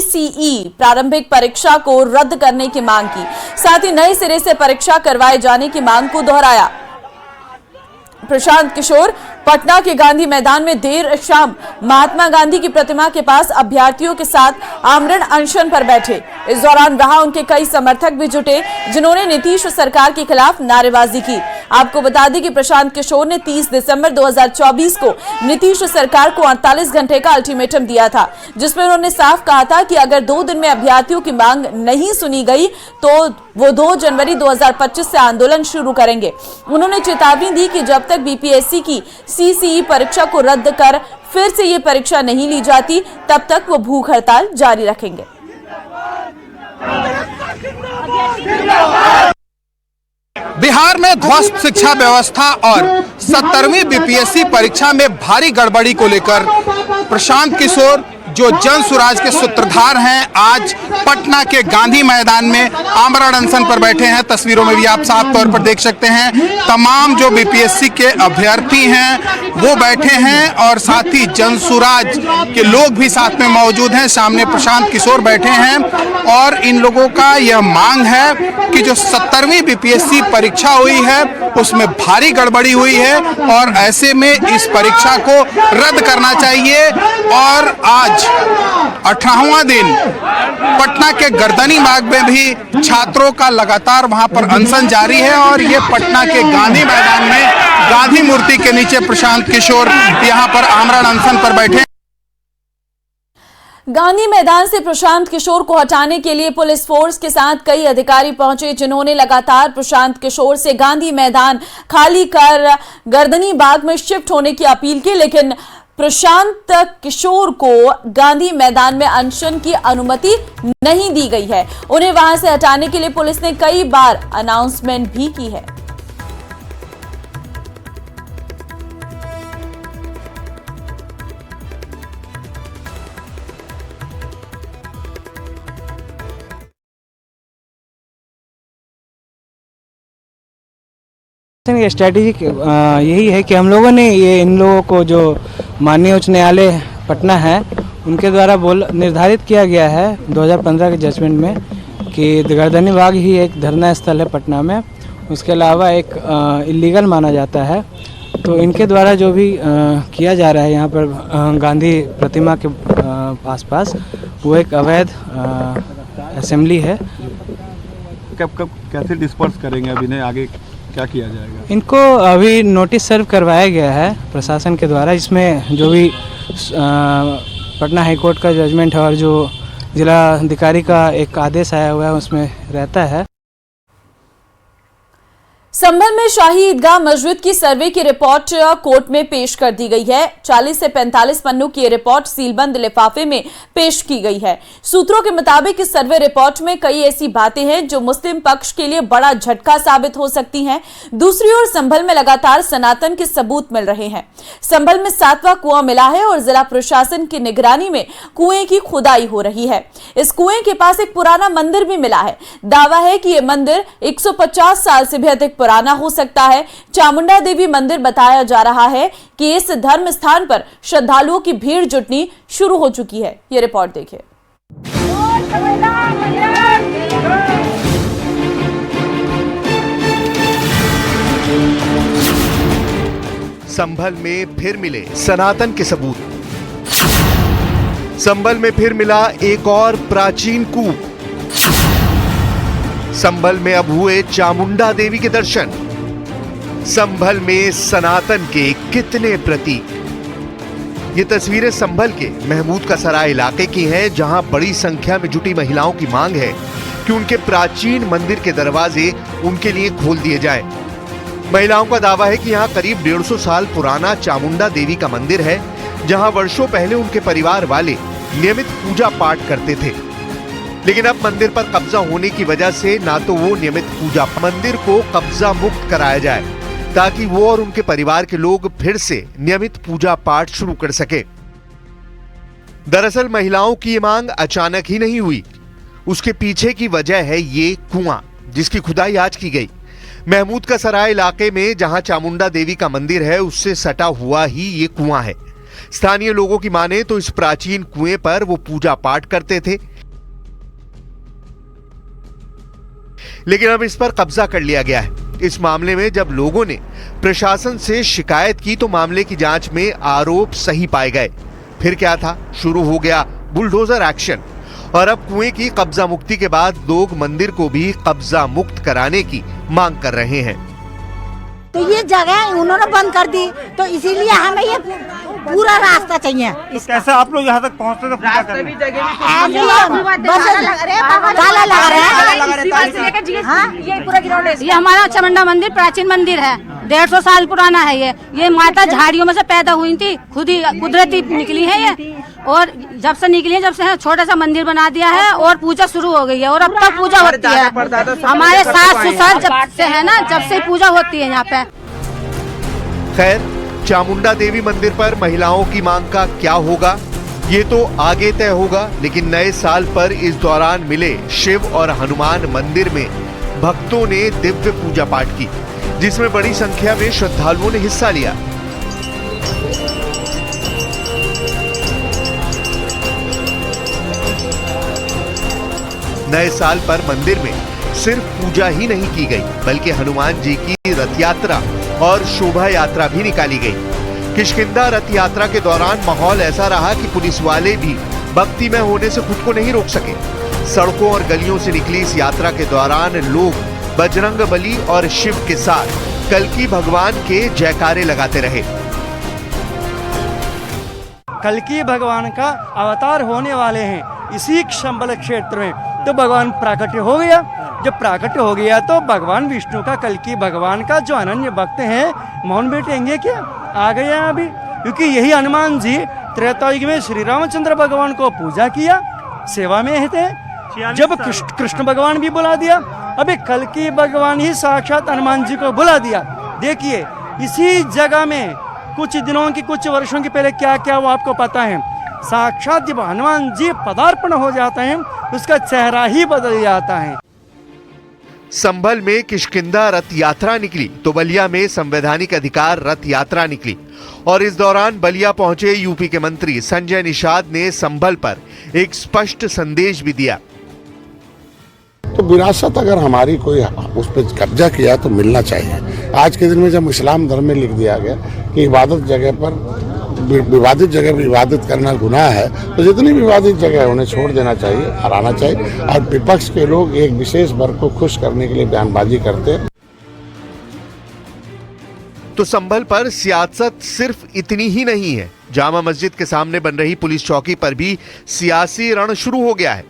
CCE प्रारंभिक परीक्षा को रद्द करने की मांग की। साथ ही नए सिरे से परीक्षा करवाए जाने की मांग को दोहराया। प्रशांत किशोर पटना के गांधी मैदान में देर शाम महात्मा गांधी की प्रतिमा के पास अभ्यर्थियों के साथ आमरण अनशन पर बैठे। इस दौरान वहां उनके कई समर्थक भी जुटे, जिन्होंने नीतीश सरकार के खिलाफ नारेबाजी की। आपको बता दें कि प्रशांत किशोर ने 30 दिसंबर 2024 को नीतीश सरकार को 48 घंटे का अल्टीमेटम दिया था, जिसमें उन्होंने साफ कहा था कि अगर 2 दिन में अभ्यर्थियों की मांग नहीं सुनी गई तो वो 2 जनवरी 2025 से आंदोलन शुरू करेंगे। उन्होंने चेतावनी दी कि जब तक बीपीएससी की सीसीई परीक्षा को रद्द कर फिर से ये परीक्षा नहीं ली जाती, तब तक वो भूख हड़ताल जारी रखेंगे। बिहार में ध्वस्त शिक्षा व्यवस्था और 70वीं बीपीएससी परीक्षा में भारी गड़बड़ी को लेकर प्रशांत किशोर, जो जन सुराज के सूत्रधार हैं, आज पटना के गांधी मैदान में आमरण अनशन पर बैठे हैं। तस्वीरों में भी आप साफ तौर पर देख सकते हैं, तमाम जो बीपीएससी के अभ्यर्थी हैं वो बैठे हैं और साथ ही जन सुराज के लोग भी साथ में मौजूद हैं। सामने प्रशांत किशोर बैठे हैं और इन लोगों का यह मांग है कि जो 70वीं बीपीएससी परीक्षा हुई है उसमें भारी गड़बड़ी हुई है और ऐसे में इस परीक्षा को रद्द करना चाहिए। और आज 18वां दिन पटना के गर्दनी बाग में भी छात्रों का लगातार वहां पर अनशन जारी है और ये पटना के गांधी मैदान में गांधी मूर्ति के नीचे प्रशांत किशोर यहां पर आमरण अनशन पर बैठे। गांधी मैदान से प्रशांत किशोर को हटाने के लिए पुलिस फोर्स के साथ कई अधिकारी पहुंचे, जिन्होंने लगातार प्रशांत किशोर से गांधी मैदान खाली कर गर्दनी बाग में शिफ्ट होने की अपील की, लेकिन प्रशांत किशोर को गांधी मैदान में अनशन की अनुमति नहीं दी गई है। उन्हें वहां से हटाने के लिए पुलिस ने कई बार अनाउंसमेंट भी की है। स्ट्रैटेजी यही है कि हम लोगों ने ये इन लोगों को जो माननीय उच्च न्यायालय पटना है उनके द्वारा निर्धारित किया गया है 2015 के जजमेंट में कि गर्दनी बाग ही एक धरना स्थल है पटना में, उसके अलावा एक इलीगल माना जाता है। तो इनके द्वारा जो भी किया जा रहा है यहाँ पर गांधी प्रतिमा के आसपास, वो एक अवैध असेंबली है। कब कैसे डिस्पर्स करेंगे, अभी नहीं आगे क्या किया जाएगा? इनको अभी नोटिस सर्व करवाया गया है प्रशासन के द्वारा, जिसमें जो भी पटना हाईकोर्ट का जजमेंट है और जो जिला अधिकारी का एक आदेश आया हुआ है उसमें रहता है। संभल में शाही ईदगाह मस्जिद की सर्वे की रिपोर्ट कोर्ट में पेश कर दी गई है। 40 से 45 पन्नों की रिपोर्ट सीलबंद लिफाफे में पेश की गई है। सूत्रों के मुताबिक इस सर्वे रिपोर्ट में कई ऐसी बातें हैं जो मुस्लिम पक्ष के लिए बड़ा झटका साबित हो सकती हैं। दूसरी ओर संभल में लगातार सनातन के सबूत मिल रहे हैं। संभल में 7वां कुआं मिला है और जिला प्रशासन की निगरानी में कुएं की खुदाई हो रही है। इस कुएं के पास एक पुराना मंदिर भी मिला है। दावा है कि यह मंदिर 150 साल से भी अधिक पुराना हो सकता है। चामुंडा देवी मंदिर बताया जा रहा है कि इस धर्म स्थान पर श्रद्धालुओं की भीड़ जुटनी शुरू हो चुकी है। ये रिपोर्ट देखिए। संभल में फिर मिले सनातन के सबूत। संभल में फिर मिला एक और प्राचीन कूप। संभल में अब हुए चामुंडा देवी के दर्शन। संभल में सनातन के कितने प्रतीक। ये तस्वीरें संभल के महमूद का सराय इलाके की हैं, जहां बड़ी संख्या में जुटी महिलाओं की मांग है कि उनके प्राचीन मंदिर के दरवाजे उनके लिए खोल दिए जाए। महिलाओं का दावा है कि यहाँ करीब 150 साल पुराना चामुंडा देवी का मंदिर है, जहां वर्षों पहले उनके परिवार वाले नियमित पूजा पाठ करते थे। लेकिन अब मंदिर पर कब्जा होने की वजह से ना तो वो नियमित पूजा, मंदिर को कब्जा मुक्त कराया जाए ताकि वो और उनके परिवार के लोग फिर से नियमित पूजा पाठ शुरू कर सके। दरअसल महिलाओं की ये मांग अचानक ही नहीं हुई। उसके पीछे की वजह है ये कुआं, जिसकी खुदाई आज की गई। महमूद का सराय इलाके में जहां चामुंडा देवी का मंदिर है, उससे सटा हुआ ही ये कुआं है। स्थानीय लोगों की माने तो इस प्राचीन कुएं पर वो पूजा पाठ करते थे, लेकिन अब इस पर कब्जा कर लिया गया है। इस मामले में जब लोगों ने प्रशासन से शिकायत की तो मामले की जांच में आरोप सही पाए गए। फिर क्या था, शुरू हो गया बुलडोजर एक्शन और अब कुएं की कब्जा मुक्ति के बाद लोग मंदिर को भी कब्जा मुक्त कराने की मांग कर रहे हैं। तो ये जगह उन्होंने बंद कर दी, तो इसीलिए हमें ये पूरा रास्ता चाहिए। कैसे आप लोग यहाँ तक पहुँचते तो पूजा करने? ताला लगा रहे हैं। ये हमारा चामुंडा मंदिर प्राचीन मंदिर है, 150 साल पुराना है। ये माता झाड़ियों में से पैदा हुई थी, खुद ही कुदरती निकली है ये, और जब से निकली है, जब से छोटा सा मंदिर बना दिया है और पूजा शुरू हो गई है और अब तक पूजा होती है। हमारे सास ससुर जब से है ना, जब से पूजा होती है यहाँ पे। खैर, चामुंडा देवी मंदिर पर महिलाओं की मांग का क्या होगा ये तो आगे तय होगा, लेकिन नए साल पर इस दौरान मिले शिव और हनुमान मंदिर में भक्तों ने दिव्य पूजा पाठ की, जिसमें बड़ी संख्या में श्रद्धालुओं ने हिस्सा लिया। नए साल पर मंदिर में सिर्फ पूजा ही नहीं की गई, बल्कि हनुमान जी की रथ यात्रा और शोभा यात्रा भी निकाली गई। किष्किंधा रथ यात्रा के दौरान माहौल ऐसा रहा कि पुलिस वाले भी भक्तिमय होने से खुद को नहीं रोक सके। सड़कों और गलियों से निकली इस यात्रा के दौरान लोग बजरंगबली और शिव के साथ कल्कि भगवान के जयकारे लगाते रहे। कल्कि भगवान का अवतार होने वाले हैं इसी संबल क्षेत्र में, तो भगवान प्राकट्य हो गया। जब प्राकट्य हो गया तो भगवान विष्णु का, कल्कि भगवान का जो अनन्य भक्त हैं, मौन बैठेंगे क्या? आ गया अभी, क्योंकि यही हनुमान जी त्रेता युग में श्री रामचंद्र भगवान को पूजा किया, सेवा में थे। जब कृष्ण भगवान भी बुला दिया, अभी कल्कि भगवान ही साक्षात हनुमान जी को बुला दिया। देखिए इसी जगह में कुछ दिनों की, कुछ वर्षों के पहले क्या क्या वो आपको पता है। साक्षात जब हनुमान जी पदार्पण हो जाते हैं, उसका चेहरा ही बदल जाता है। संभल में किष्किंधा रथ यात्रा निकली तो बलिया में संवैधानिक अधिकार रथ यात्रा निकली, और इस दौरान बलिया पहुंचे यूपी के मंत्री संजय निषाद ने संभल पर एक स्पष्ट संदेश भी दिया। तो विरासत अगर हमारी कोई उस पर कब्जा किया तो मिलना चाहिए। आज के दिन में जब इस्लाम धर्म में लिख दिया गया कि इबादत जगह पर, विवादित जगह पर इबादत करना गुनाह है, तो जितनी विवादित जगह है उन्हें छोड़ देना चाहिए, हराना चाहिए। और विपक्ष के लोग एक विशेष वर्ग को खुश करने के लिए बयानबाजी करते हैं। तो संभल पर सियासत सिर्फ इतनी ही नहीं है, जामा मस्जिद के सामने बन रही पुलिस चौकी पर भी सियासी रण शुरू हो गया है।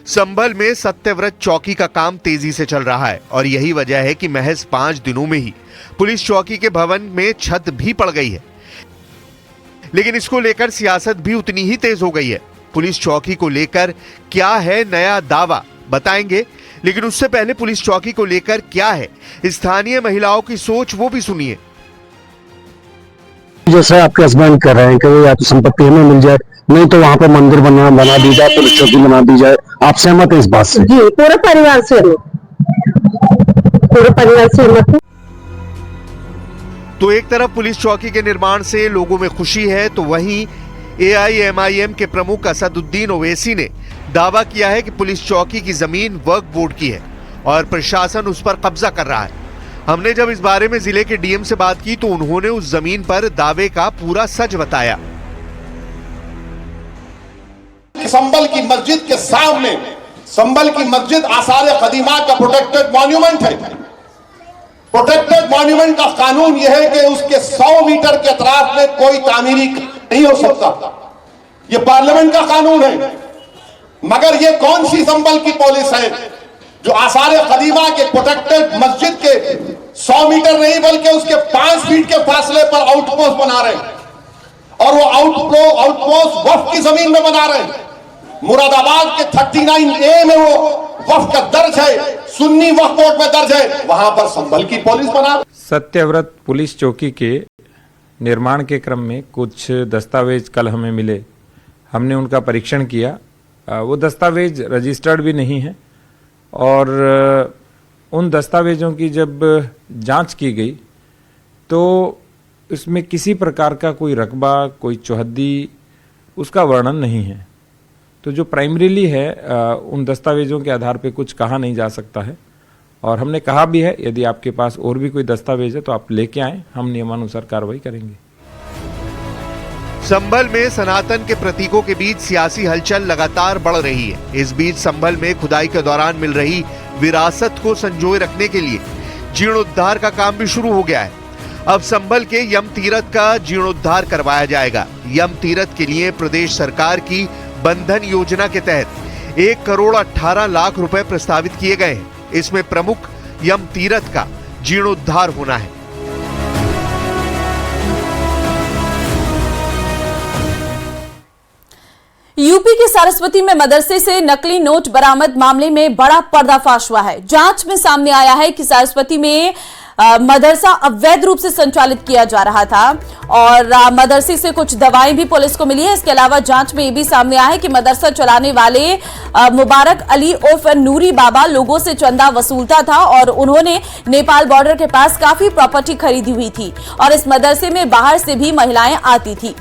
संभल में सत्यव्रत चौकी का काम तेजी से चल रहा है और यही वजह है कि महज 5 दिनों में ही पुलिस चौकी के भवन में छत भी पड़ गई है। लेकिन इसको लेकर सियासत भी उतनी ही तेज हो गई है। पुलिस चौकी को लेकर क्या है नया दावा, बताएंगे, लेकिन उससे पहले पुलिस चौकी को लेकर क्या है स्थानीय महिलाओं की सोच, वो भी सुनिए। जैसा आपके हस्बैंड कर रहे हैं कि या तो संपत्ति हमें मिल जाए, नहीं तो वहाँ पे मंदिर बना दी जाए, पुलिस चौकी बना दी जाए। आप सहमत हैं इस बात से? जी, पूरे परिवार से सहमत। तो एक तरफ पुलिस चौकी के निर्माण से लोगों में खुशी है, तो वहीं AIMIM के प्रमुख असदुद्दीन ओवैसी ने दावा किया है कि पुलिस चौकी की जमीन वक्फ बोर्ड की है और प्रशासन उस पर कब्जा कर रहा है। हमने जब इस बारे में जिले के DM से बात की तो उन्होंने उस जमीन पर दावे का पूरा सच बताया। संभल की मस्जिद के सामने, संभल की मस्जिद आसार कदीमा का प्रोटेक्टेड मॉन्यूमेंट है। प्रोटेक्टेड मॉन्यूमेंट का कानून यह है कि उसके 100 मीटर के अतराफ में कोई तामीरी नहीं हो सकता। यह पार्लियामेंट का कानून है। मगर यह कौन सी संभल की पुलिस है जो आसार कदीमा के प्रोटेक्टेड मस्जिद के 100 मीटर नहीं बल्कि उसके 5 फीट के फासले पर आउटपोस्ट बना रहे हैं, और वो आउटपोस्ट वक्फ की जमीन में बना रहे हैं। मुरादाबाद के 39A में वो वक्फ का दर्ज है, सुन्नी वक्फ बोर्ड में दर्ज है, वहां पर संभल की पुलिस बना। सत्यव्रत पुलिस चौकी के निर्माण के क्रम में कुछ दस्तावेज कल हमें मिले, हमने उनका परीक्षण किया। वो दस्तावेज रजिस्टर्ड भी नहीं है, और उन दस्तावेजों की जब जांच की गई तो इसमें किसी प्रकार का कोई रकबा, कोई चौहद्दी, उसका वर्णन नहीं है। तो जो प्राइमरीली है उन दस्तावेजों के आधार पे कुछ कहा नहीं जा सकता है। और हमने कहा भी है यदि आपके पास और भी कोई दस्तावेज है तो आप लेके आएं, हम नियमानुसार कार्रवाई करेंगे। संभल में सनातन के प्रतीकों के बीच सियासी हलचल लगातार बढ़ रही है। इस बीच संभल में खुदाई के दौरान मिल रही विरासत को संजोए रखने के लिए जीर्णोद्धार का काम भी शुरू हो गया है। अब संभल के यम तीरथ का जीर्णोद्धार करवाया जाएगा। यम तीरथ के लिए प्रदेश सरकार की बंधन योजना के तहत 1,18,00,000 रुपए प्रस्तावित किए गए हैं। इसमें प्रमुख यम तीरथ का जीर्णोद्धार होना है। यूपी के सरस्वती में मदरसे से नकली नोट बरामद मामले में बड़ा पर्दाफाश हुआ है। जांच में सामने आया है कि सरस्वती में मदरसा अवैध रूप से संचालित किया जा रहा था और मदरसे से कुछ दवाएं भी पुलिस को मिली है। इसके अलावा जांच में ये भी सामने आया है कि मदरसा चलाने वाले मुबारक अली उर्फ नूरी बाबा लोगों से चंदा वसूलता था और उन्होंने नेपाल बॉर्डर के पास काफी प्रॉपर्टी खरीदी हुई थी और इस मदरसे में बाहर से भी महिलाएं आती थी।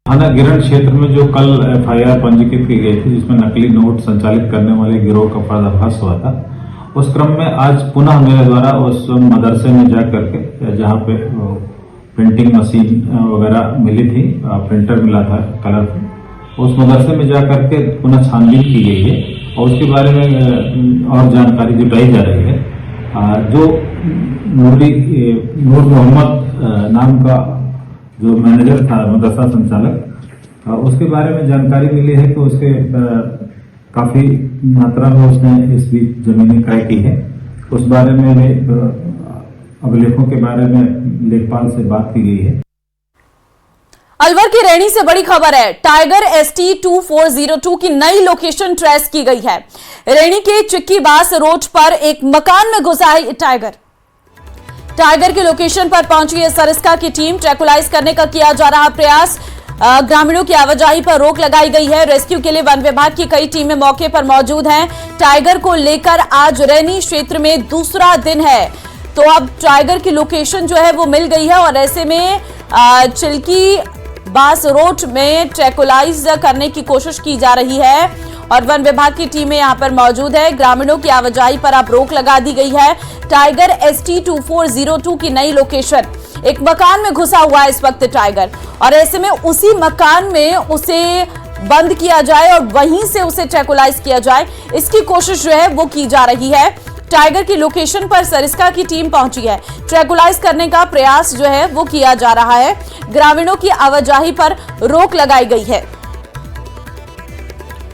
थाना गिरण क्षेत्र में जो कल एफआईआर पंजीकृत की गई थी जिसमें नकली नोट संचालित करने वाले गिरोह का पर्दाफाश हुआ था, उस क्रम में आज पुनः मेरे द्वारा उस मदरसे में जा करके जहां पे प्रिंटिंग मशीन वगैरह मिली थी, प्रिंटर मिला था कलरफुल, उस मदरसे में जा करके पुनः छानबीन की गई है और उसके बारे में और जानकारी जुटाई जा रही है। जो नूर मोहम्मद नाम का जो मैनेजर था मदरसा संचालक, उसके बारे में जानकारी मिली है कि उसके काफी मात्रा में उसने इस बीच जमीनें क्रय की है। उस बारे में अभिलेखों के बारे में लेखपाल से बात की गई है। अलवर की रैणी से बड़ी खबर है। टाइगर ST 2402 की नई लोकेशन ट्रेस की गई है। रैणी के चिक्की बास रोड पर एक मकान में घुसा है टाइगर की लोकेशन पर पहुंची है सरिस्का की टीम। ट्रैकुलाइज करने का किया जा रहा प्रयास। ग्रामीणों की आवाजाही पर रोक लगाई गई है। रेस्क्यू के लिए वन विभाग की कई टीमें मौके पर मौजूद हैं। टाइगर को लेकर आज रैनी क्षेत्र में दूसरा दिन है, तो अब टाइगर की लोकेशन जो है वो मिल गई है और ऐसे में चिल्की बास रोड में ट्रैकुलाइज करने की कोशिश की जा रही है और वन विभाग की टीमें यहां पर मौजूद है। ग्रामीणों की आवाजाही पर अब रोक लगा दी गई है। टाइगर ST 2402 की नई लोकेशन, एक मकान में घुसा हुआ है इस वक्त टाइगर और ऐसे में उसी मकान में उसे बंद किया जाए और वहीं से उसे ट्रैकुलाइज किया जाए, इसकी कोशिश जो है वो की जा रही है। टाइगर की लोकेशन पर सरिस्का की टीम पहुंची है। ट्रैकुलाइज करने का प्रयास जो है वो किया जा रहा है। ग्रामीणों की आवाजाही पर रोक लगाई गई है।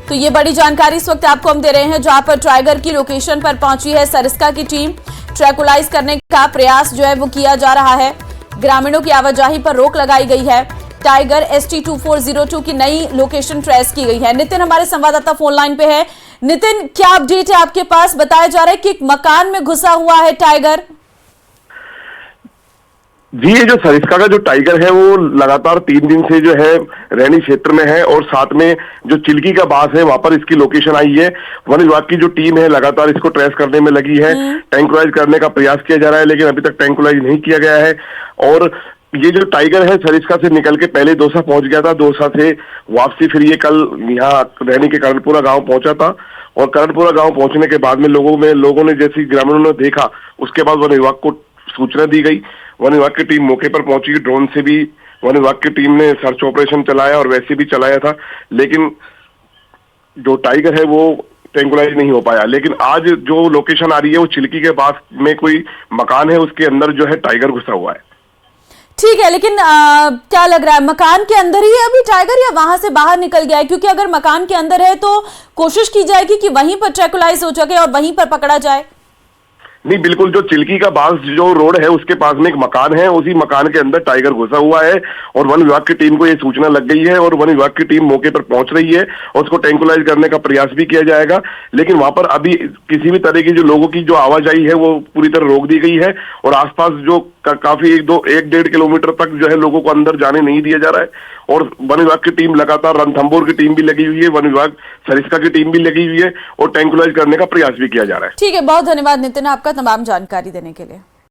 तो ये बड़ी जानकारी इस वक्त आपको हम दे रहे हैं, जहां पर टाइगर की लोकेशन पर पहुंची है सरिस्का की टीम। ट्रैकुलाइज करने का प्रयास जो है वो किया जा रहा है। ग्रामीणों की आवाजाही पर रोक लगाई गई है। टाइगर ST 2402 की नई लोकेशन ट्रेस की गई है। नितिन हमारे संवाददाता फोन लाइन पे है। नितिन, क्या अपडेट है आपके पास? बताया जा रहा है कि एक मकान में घुसा हुआ है टाइगर। जी, ये जो सरिस्का का जो टाइगर है वो लगातार 3 दिन से जो है रैनी क्षेत्र में है और साथ में जो चिल्की का बास है वहां पर इसकी लोकेशन आई है। वन विभाग की जो टीम है लगातार इसको ट्रेस करने में लगी है। टैंकुलाइज करने का प्रयास किया जा रहा है लेकिन अभी तक टैंकुलाइज नहीं किया गया है। और ये जो टाइगर है सरिस्का से निकल के पहले दौसा पहुंच गया था। दौसा से वापसी फिर ये कल यहाँ रैनी के करणपुरा गाँव पहुंचा था और करणपुरा गाँव पहुंचने के बाद में लोगों ने जैसे ग्रामीणों ने देखा, उसके बाद वन विभाग को सूचना दी गई। वन विभाग की टीम मौके पर पहुंची। ड्रोन से भी वन विभाग की टीम ने सर्च ऑपरेशन चलाया और वैसे भी चलाया था, लेकिन जो टाइगर है वो ट्रैंकुलाइज नहीं हो पाया। लेकिन आज जो लोकेशन आ रही है वो चिल्की के पास में कोई मकान है, उसके अंदर जो है टाइगर घुसा हुआ है। ठीक है, लेकिन क्या लग रहा है, मकान के अंदर ही है अभी टाइगर या वहां से बाहर निकल गया है? क्योंकि अगर मकान के अंदर है तो कोशिश की जाएगी कि वहीं पर ट्रैकुलाइज हो सके और वहीं पर पकड़ा जाए। नहीं, बिल्कुल, जो चिल्की का बास जो रोड है उसके पास में एक मकान है, उसी मकान के अंदर टाइगर घुसा हुआ है और वन विभाग की टीम को ये सूचना लग गई है और वन विभाग की टीम मौके पर पहुंच रही है और उसको ट्रैंकुलाइज करने का प्रयास भी किया जाएगा। लेकिन वहां पर अभी किसी भी तरह की जो लोगों की जो आवाजाही है वो पूरी तरह रोक दी गई है और आसपास जो काफी 1-1.5 किलोमीटर तक जो है लोगों को अंदर जाने नहीं दिया जा रहा है। और वन विभाग की टीम लगातार, रणथंभौर की टीम भी लगी हुई है, वन विभाग सरिस्का की टीम भी लगी हुई है और ट्रैंकुलाइज करने का प्रयास भी किया जा रहा है। ठीक है, बहुत धन्यवाद नितिन आपका तमाम जानकारी देने के लिए।